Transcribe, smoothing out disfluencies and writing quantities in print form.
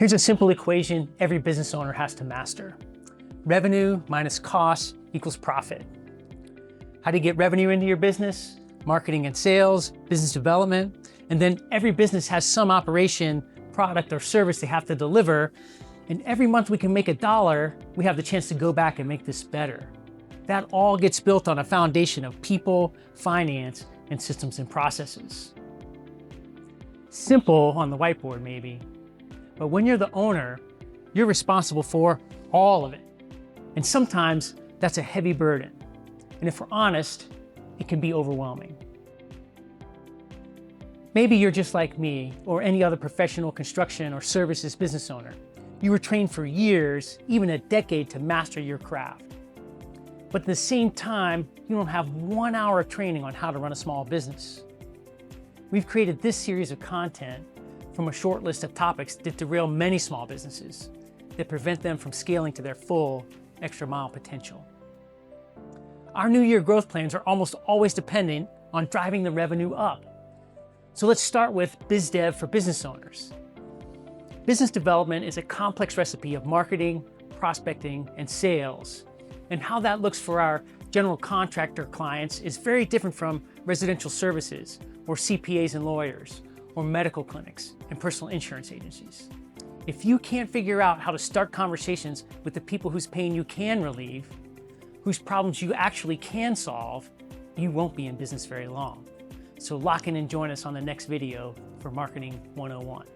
Here's a simple equation every business owner has to master. Revenue minus cost equals profit. How do you get revenue into your business? Marketing and sales, business development, and then every business has some operation, product, or service they have to deliver. And every month we can make $1, we have the chance to go back and make this better. That all gets built on a foundation of people, finance, and systems and processes. Simple on the whiteboard maybe, but when you're the owner, you're responsible for all of it. And sometimes that's a heavy burden. And if we're honest, it can be overwhelming. Maybe you're just like me or any other professional construction or services business owner. You were trained for years, even a decade, to master your craft. But at the same time, you don't have 1 hour of training on how to run a small business. We've created this series of content from a short list of topics that derail many small businesses, that prevent them from scaling to their full extra mile potential. Our New Year growth plans are almost always dependent on driving the revenue up. So let's start with Biz Dev for business owners. Business development is a complex recipe of marketing, prospecting, and sales. And how that looks for our general contractor clients is very different from residential services, or CPAs and lawyers, or medical clinics and personal insurance agencies. If you can't figure out how to start conversations with the people whose pain you can relieve, whose problems you actually can solve, you won't be in business very long. So lock in and join us on the next video for Marketing 101.